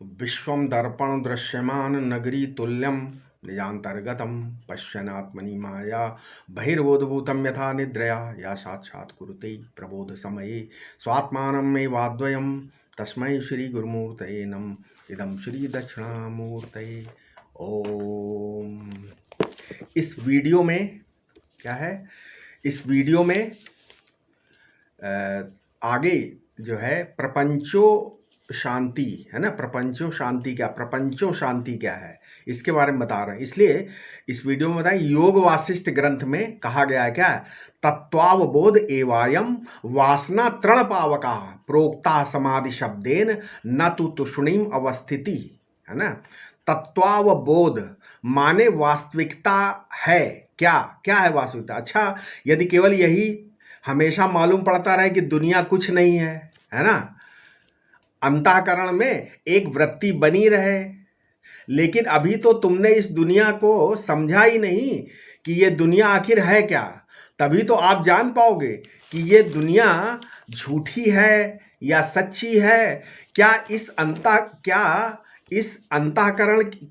विश्वं दर्पण दृश्यमान नगरी तुल्यं निजान्तर्गतं पश्यन्नात्मनि माया बहिर्बोधभूतं यथा निद्रया या साक्षात् कुरुते प्रबोधसमये स्वात्मानमेवाद्वयं तस्मै श्रीगुरुमूर्तये नमः। इदं श्रीदक्षिणामूर्तये ओम। इस वीडियो में क्या है, इस वीडियो में आगे जो है प्रपंचो शांति है ना, प्रपंचो शांति क्या, प्रपंचो शांति क्या है, इसके बारे में बता रहे हैं। इसलिए इस वीडियो में बताएं, योग वासिष्ठ ग्रंथ में कहा गया है क्या, तत्वावबोध एवायम वासना तृण पावका प्रोक्ता समाधि शब्देन न तो तुष्णीम अवस्थिति, है ना। तत्वावबोध माने वास्तविकता है, क्या क्या है वास्तविकता। अच्छा, यदि केवल यही हमेशा मालूम पड़ता रहे कि दुनिया कुछ नहीं है ना, अंतःकरण में एक वृत्ति बनी रहे, लेकिन अभी तो तुमने इस दुनिया को समझा ही नहीं कि ये दुनिया आखिर है क्या। तभी तो आप जान पाओगे कि ये दुनिया झूठी है या सच्ची है। क्या इस अंतःकरण,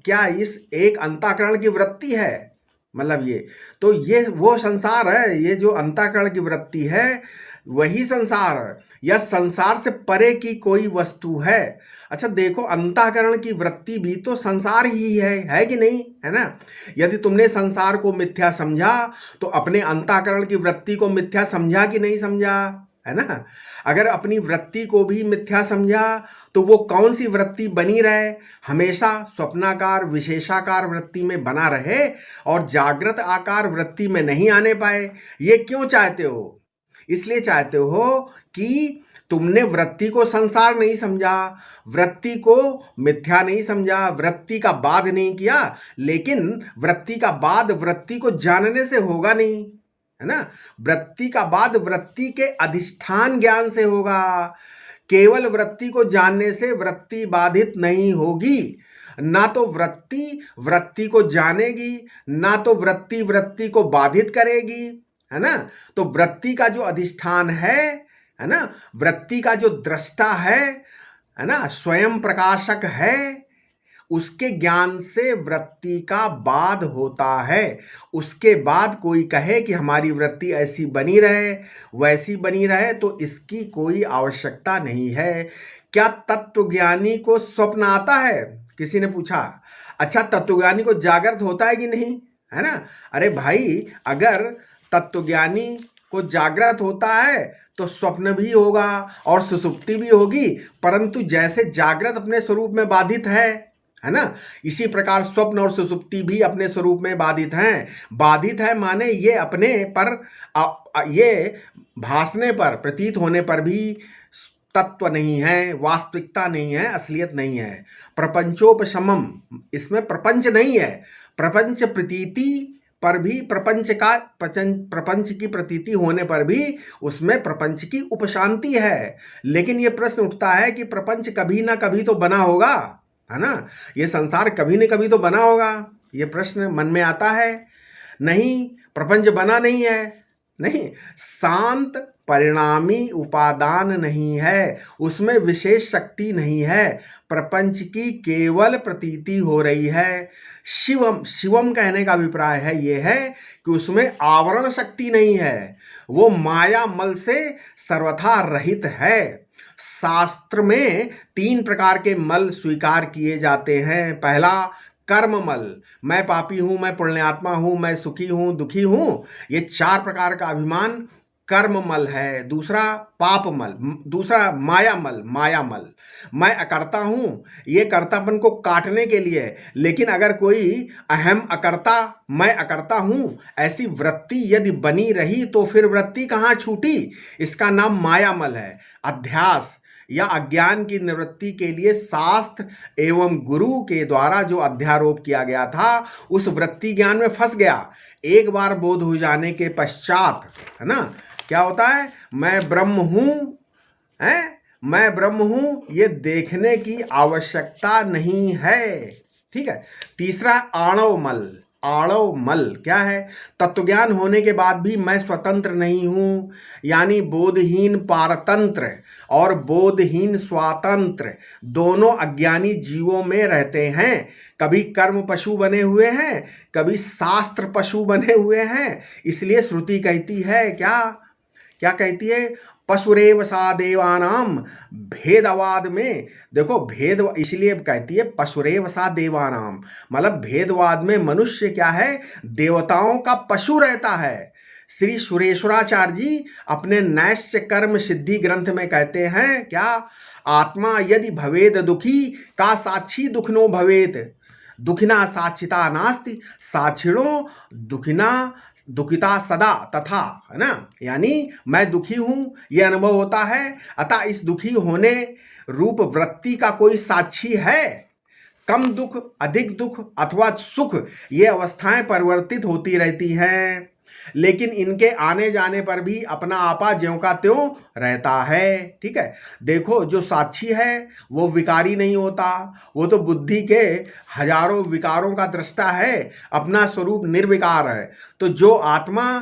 क्या इस एक अंतःकरण की वृत्ति है, मतलब ये तो ये वो संसार है। ये जो अंतःकरण की वृत्ति है वही संसार है, या संसार से परे की कोई वस्तु है। अच्छा देखो, अंतःकरण की वृत्ति भी तो संसार ही है कि नहीं, है ना। यदि तुमने संसार को मिथ्या समझा तो अपने अंतःकरण की वृत्ति को मिथ्या समझा कि नहीं समझा, है ना। अगर अपनी वृत्ति को भी मिथ्या समझा तो वो कौन सी वृत्ति बनी रहे, हमेशा स्वप्नाकार विशेषाकार वृत्ति में बना रहे और जागृत आकार वृत्ति में नहीं आने पाए। ये क्यों चाहते हो? इसलिए चाहते हो कि तुमने वृत्ति को संसार नहीं समझा, वृत्ति को मिथ्या नहीं समझा, वृत्ति का बाध नहीं किया। लेकिन वृत्ति का बाध वृत्ति को जानने से होगा नहीं, है ना। वृत्ति का बाध वृत्ति के अधिष्ठान ज्ञान से होगा। केवल वृत्ति को जानने से वृत्ति बाधित नहीं होगी। ना तो वृत्ति वृत्ति को जानेगी, ना तो वृत्ति वृत्ति को बाधित करेगी, है ना। तो वृत्ति का जो अधिष्ठान है ना, वृत्ति का जो दृष्टा है ना, स्वयं प्रकाशक है, उसके ज्ञान से वृत्ति का बाध होता है। उसके बाद कोई कहे कि हमारी वृत्ति ऐसी बनी रहे वैसी बनी रहे, तो इसकी कोई आवश्यकता नहीं है। क्या तत्वज्ञानी को स्वप्न आता है? किसी ने पूछा। अच्छा, तत्वज्ञानी को जागृत होता है कि नहीं, है ना। अरे भाई, अगर तत्वज्ञानी को जागृत होता है तो स्वप्न भी होगा और सुषुप्ति भी होगी, परंतु जैसे जागृत अपने स्वरूप में बाधित है ना, इसी प्रकार स्वप्न और सुषुप्ति भी अपने स्वरूप में बाधित हैं। बाधित है माने ये अपने पर, ये भासने पर, प्रतीत होने पर भी तत्व नहीं है, वास्तविकता नहीं है, असलियत नहीं है। प्रपंचोपशमम, इसमें प्रपंच नहीं है। प्रपंच प्रतीति पर भी, प्रपंच की प्रतीति होने पर भी उसमें प्रपंच की उपशांति है। लेकिन ये प्रश्न उठता है कि प्रपंच कभी ना कभी तो बना होगा, है ना। ये संसार कभी न कभी तो बना होगा। ये प्रश्न मन में आता है। नहीं, प्रपंच बना नहीं है, नहीं। शांत परिणामी उपादान नहीं है, उसमें विशेष शक्ति नहीं है, प्रपंच की केवल प्रतीति हो रही है। शिवम कहने का अभिप्राय है ये है कि उसमें आवरण शक्ति नहीं है, वो माया मल से सर्वथा रहित है। शास्त्र में 3 प्रकार के मल स्वीकार किए जाते हैं। पहला कर्म मल, मैं पापी हूं, मैं पुण्यात्मा हूं, मैं सुखी हूं, दुखी हूं, ये 4 प्रकार का अभिमान कर्म मल है। दूसरा पाप मल, दूसरा माया मल, मैं अकर्ता हूं, ये कर्तापन को काटने के लिए। लेकिन अगर कोई अहम अकर्ता, मैं अकर्ता हूं, ऐसी वृत्ति यदि बनी रही तो फिर वृत्ति कहाँ छूटी, इसका नाम माया मल है। अध्यास या अज्ञान की निवृत्ति के लिए शास्त्र एवं गुरु के द्वारा जो अध्यारोप किया गया था, उस वृत्ति ज्ञान में फंस गया। एक बार बोध हो जाने के पश्चात, है ना, क्या होता है, मैं ब्रह्म हूं, मैं ब्रह्म हूं, ये देखने की आवश्यकता नहीं है। ठीक है। तीसरा आणव मल, आणव मल। क्या है? तत्वज्ञान होने के बाद भी मैं स्वतंत्र नहीं हूं, यानी बोधहीन पारतंत्र और बोधहीन स्वातंत्र दोनों अज्ञानी जीवों में रहते हैं। कभी कर्म पशु बने हुए हैं, कभी शास्त्र पशु बने हुए हैं। इसलिए श्रुति कहती है क्या? क्या कहती है? पशुरेव सा देवानाम। भेदवाद में देखो, भेद इसलिए कहती है पशुरेव सा देवानाम, मतलब भेदवाद में मनुष्य क्या है? देवताओं का पशु रहता है। श्री सुरेश्वराचार्य जी अपने नैश्य कर्म सिद्धि ग्रंथ में कहते हैं क्या? आत्मा यदि भवेद दुखी का साक्षी दुखनो भवेत, दुखिना साक्षिता नास्ति, साक्षिणो दुखिना दुखिता सदा तथा। है ना? यानी मैं दुखी हूं, यह अनुभव होता है, अतः इस दुखी होने रूप वृत्ति का कोई साक्षी है? कम दुख, अधिक दुख अथवा सुख, ये अवस्थाएं परिवर्तित होती रहती हैं, लेकिन इनके आने जाने पर भी अपना आपा ज्यों का त्यों रहता है। ठीक है? देखो, जो साक्षी है वो विकारी नहीं होता, वो तो बुद्धि के हजारों विकारों का दृष्टा है, अपना स्वरूप निर्विकार है। तो जो आत्मा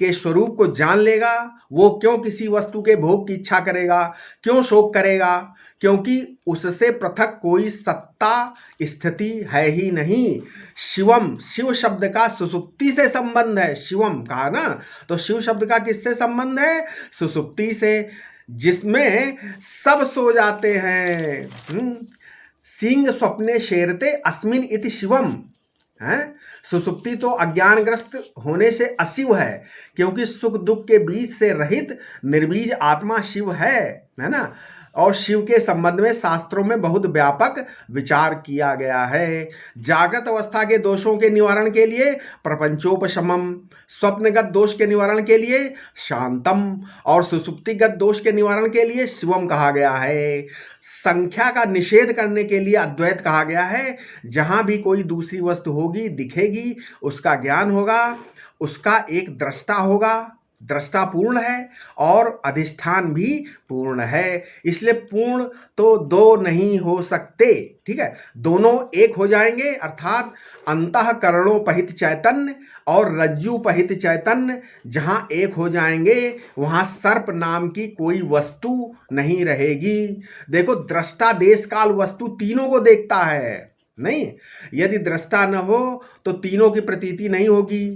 के स्वरूप को जान लेगा वो क्यों किसी वस्तु के भोग की इच्छा करेगा, क्यों शोक करेगा? क्योंकि उससे पृथक कोई सत्ता स्थिति है ही नहीं। शिवम, शिव शब्द का सुसुप्ति से संबंध है। शिवम कहा ना, तो शिव शब्द का किससे संबंध है? सुसुप्ति से, जिसमें सब सो जाते हैं। सिंह स्वप्ने शेरते अस्मिन इति शिवम। है? सुसुप्ति तो अज्ञानग्रस्त होने से अशिव है, क्योंकि सुख दुख के बीच से रहित निर्बीज आत्मा शिव है ना? और शिव के संबंध में शास्त्रों में बहुत व्यापक विचार किया गया है। जागृत अवस्था के दोषों के निवारण के लिए प्रपंचोपशमम, स्वप्नगत दोष के निवारण के लिए शांतम और सुसुप्तिगत दोष के निवारण के लिए शिवम कहा गया है। संख्या का निषेध करने के लिए अद्वैत कहा गया है। जहां भी कोई दूसरी वस्तु होगी, दिखेगी, उसका ज्ञान होगा, उसका एक दृष्टा होगा, दृष्टा पूर्ण है और अधिष्ठान भी पूर्ण है। इसलिए पूर्ण तो दो नहीं हो सकते। ठीक है? दोनों एक हो जाएंगे, अर्थात अंतःकरणोपहित चैतन्य और रज्जुपहित चैतन्य जहां एक हो जाएंगे वहां सर्प नाम की कोई वस्तु नहीं रहेगी। देखो, दृष्टा देश काल वस्तु तीनों को देखता है, नहीं? यदि दृष्टा न हो तो तीनों की प्रतीति नहीं होगी।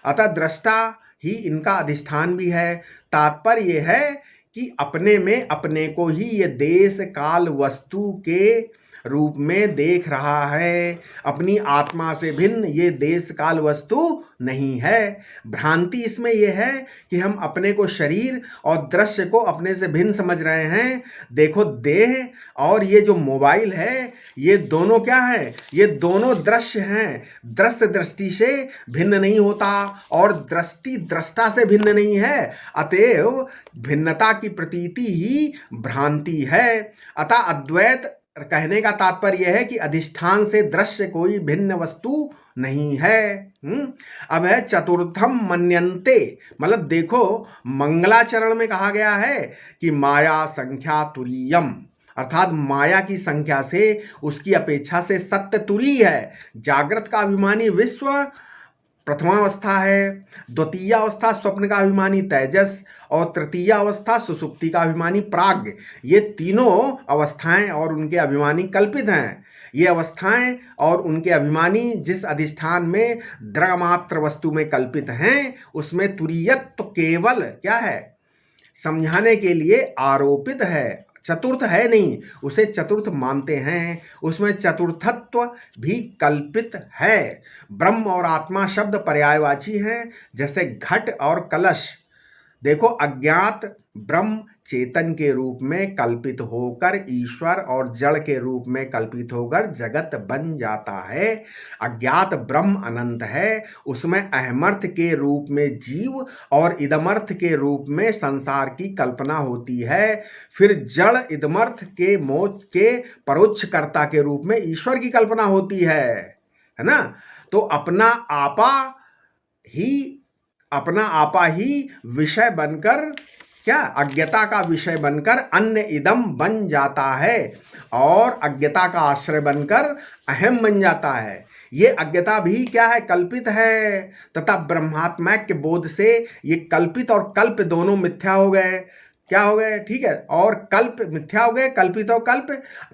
अतः दृष्टा ही इनका अधिष्ठान भी है। तात्पर्य यह है कि अपने में अपने को ही ये देश काल वस्तु के रूप में देख रहा है। अपनी आत्मा से भिन्न ये देश काल वस्तु नहीं है। भ्रांति इसमें यह है कि हम अपने को शरीर और दृश्य को अपने से भिन्न समझ रहे हैं। देखो, देह और ये जो मोबाइल है, ये दोनों क्या है? ये दोनों दृश्य हैं। दृश्य दृष्टि से भिन्न नहीं होता और दृष्टि दृष्टा से भिन्न नहीं है। अतएव भिन्नता की प्रतीति ही भ्रांति है। अतः अद्वैत कहने का तात्पर्य यह है कि अधिष्ठान से दृश्य कोई भिन्न वस्तु नहीं है। अब है चतुर्थम मन्यन्ते, मतलब देखो, मंगलाचरण में कहा गया है कि माया संख्या तुरीयम, अर्थात माया की संख्या से उसकी अपेक्षा से सत्य तुरीय है। जागृत का अभिमानी विश्व प्रथमावस्था है, द्वितीय अवस्था स्वप्न का अभिमानी तेजस और तृतीय अवस्था सुसुप्ति का अभिमानी प्राज्ञ। ये तीनों अवस्थाएं और उनके अभिमानी कल्पित हैं। ये अवस्थाएं और उनके अभिमानी जिस अधिष्ठान में द्रव्यमात्र वस्तु में कल्पित हैं, उसमें तुरीयत्व केवल क्या है? समझाने के लिए आरोपित है, चतुर्थ है नहीं। उसे चतुर्थ मानते हैं, उसमें चतुर्थत्व भी कल्पित है। ब्रह्म और आत्मा शब्द पर्यायवाची हैं, जैसे घट और कलश। देखो, अज्ञात ब्रह्म चेतन के रूप में कल्पित होकर ईश्वर और जड़ के रूप में कल्पित होकर जगत बन जाता है। अज्ञात ब्रह्म अनंत है, उसमें अहमर्थ के रूप में जीव और इदमर्थ के रूप में संसार की कल्पना होती है। फिर जड़ इदमर्थ के मोक्ष के परोक्ष कर्ता के रूप में ईश्वर की कल्पना होती है ना? तो अपना आपा ही विषय बनकर क्या अज्ञता का विषय बनकर अन्य इदम बन जाता है और अज्ञता का आश्रय बनकर अहम बन जाता है। ये अज्ञता भी क्या है, कल्पित है, तथा ब्रह्मात्मैक्य बोध से ये कल्पित और कल्प दोनों मिथ्या हो गए। क्या हो गए, ठीक है, और कल्प मिथ्या हो गए, कल्पित और कल्प,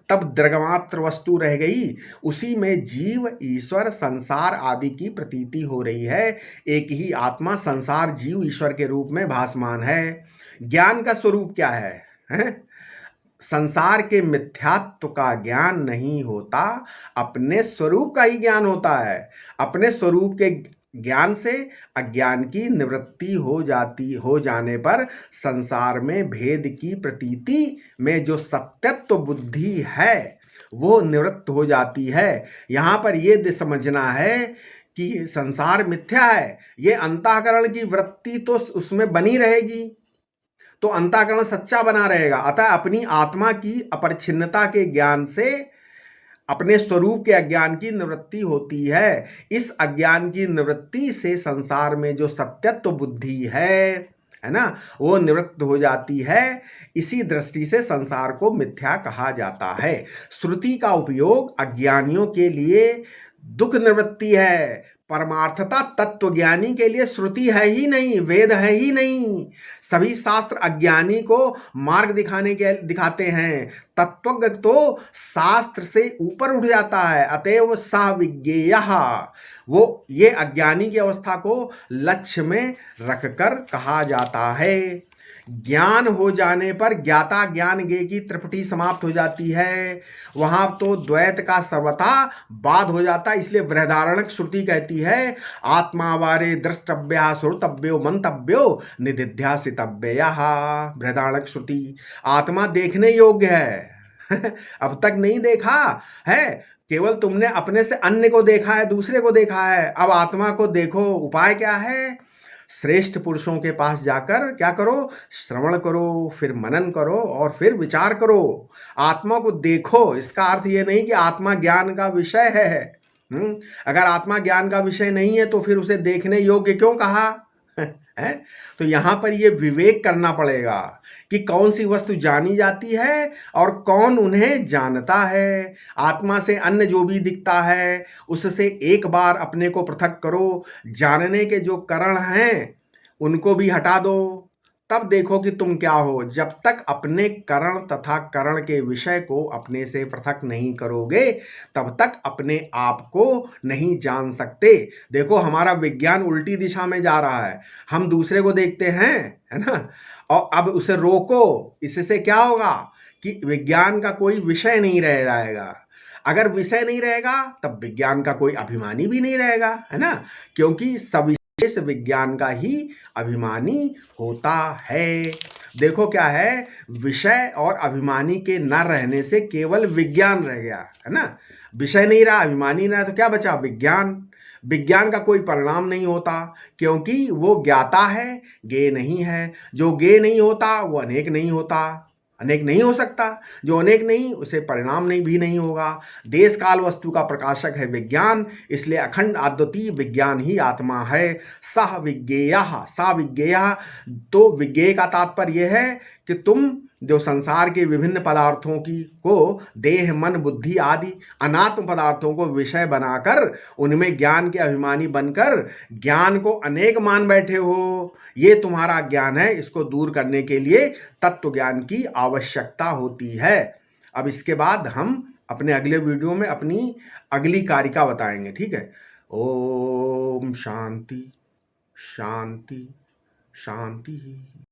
तब द्रगमात्र वस्तु रह गई, उसी में जीव ईश्वर संसार आदि की प्रतीति हो रही है। एक ही आत्मा संसार जीव ईश्वर के रूप में भासमान है। ज्ञान का स्वरूप क्या है? संसार के मिथ्यात्व का ज्ञान नहीं होता, अपने स्वरूप का ही ज्ञान होता है। अपने स्वरूप के ज्ञान से अज्ञान की निवृत्ति हो जाने पर संसार में भेद की प्रतीति में जो सत्यत्व बुद्धि है वो निवृत्त हो जाती है। यहाँ पर ये समझना है कि संसार मिथ्या है, ये अंतःकरण की वृत्ति तो उसमें बनी रहेगी, तो अंतःकरण सच्चा बना रहेगा। अतः अपनी आत्मा की अपरिच्छिन्नता के ज्ञान से अपने स्वरूप के अज्ञान की निवृत्ति होती है। इस अज्ञान की निवृत्ति से संसार में जो सत्यत्व बुद्धि है ना, वो निवृत्त हो जाती है। इसी दृष्टि से संसार को मिथ्या कहा जाता है। श्रुति का उपयोग अज्ञानियों के लिए दुख निवृत्ति है, परमार्थता तत्वज्ञानी के लिए श्रुति है ही नहीं, वेद है ही नहीं। सभी शास्त्र अज्ञानी को मार्ग दिखाते हैं, तत्वज्ञ तो शास्त्र से ऊपर उठ जाता है। अतएव सा विज्ञेयः, वो ये अज्ञानी की अवस्था को लक्ष्य में रखकर कहा जाता है। ज्ञान हो जाने पर ज्ञाता ज्ञान ज्ञेय की त्रिपुटी समाप्त हो जाती है। वहां तो द्वैत का सर्वथा बाध हो जाता है। इसलिए बृहदारण्यक श्रुति कहती है, आत्मा वारे द्रष्टव्य श्रोतव्यो मंतव्यो निदिध्यासितव्यः। बृहदारण्यक श्रुति, आत्मा देखने योग्य है अब तक नहीं देखा है, केवल तुमने अपने से अन्य को देखा है, दूसरे को देखा है। अब आत्मा को देखो। उपाय क्या है? श्रेष्ठ पुरुषों के पास जाकर क्या करो, श्रवण करो, फिर मनन करो और फिर विचार करो। आत्मा को देखो। इसका अर्थ ये नहीं कि आत्मा ज्ञान का विषय है। अगर आत्मा ज्ञान का विषय नहीं है तो फिर उसे देखने योग्य क्यों कहा है? तो यहां पर ये विवेक करना पड़ेगा कि कौन सी वस्तु जानी जाती है और कौन उन्हें जानता है। आत्मा से अन्य जो भी दिखता है उससे एक बार अपने को पृथक करो। जानने के जो कारण हैं उनको भी हटा दो, तब देखो कि तुम क्या हो। जब तक अपने करण तथा करण के विषय को अपने से पृथक नहीं करोगे तब तक अपने आप को नहीं जान सकते। देखो हमारा विज्ञान उल्टी दिशा में जा रहा है। हम दूसरे को देखते हैं, है ना, और अब उसे रोको। इससे क्या होगा कि विज्ञान का कोई विषय नहीं रह जाएगा। अगर विषय नहीं रहेगा तब विज्ञान का कोई अभिमानी भी नहीं रहेगा, है ना, क्योंकि सभी इस विज्ञान का ही अभिमानी होता है। देखो क्या है, विषय और अभिमानी के न रहने से केवल विज्ञान रह गया, है ना। विषय नहीं रहा, अभिमानी नहीं रहा, तो क्या बचा? विज्ञान। विज्ञान का कोई परिणाम नहीं होता क्योंकि वो ज्ञाता है, ज्ञेय नहीं है। जो ज्ञेय नहीं होता वो अनेक नहीं होता, अनेक नहीं हो सकता। जो अनेक नहीं, उसे परिणाम नहीं भी नहीं होगा। देश काल वस्तु का प्रकाशक है विज्ञान, इसलिए अखंड अद्वितीय विज्ञान ही आत्मा है। सह विज्ञेयः, सा विज्ञेयः। तो विज्ञेय का तात्पर्य यह है कि तुम जो संसार के विभिन्न पदार्थों की को देह मन बुद्धि आदि अनात्म पदार्थों को विषय बनाकर उनमें ज्ञान के अभिमानी बनकर ज्ञान को अनेक मान बैठे हो, ये तुम्हारा ज्ञान है। इसको दूर करने के लिए तत्व ज्ञान की आवश्यकता होती है। अब इसके बाद हम अपने अगले वीडियो में अपनी अगली कारिका बताएंगे, ठीक है। ओम शांति शांति शांति।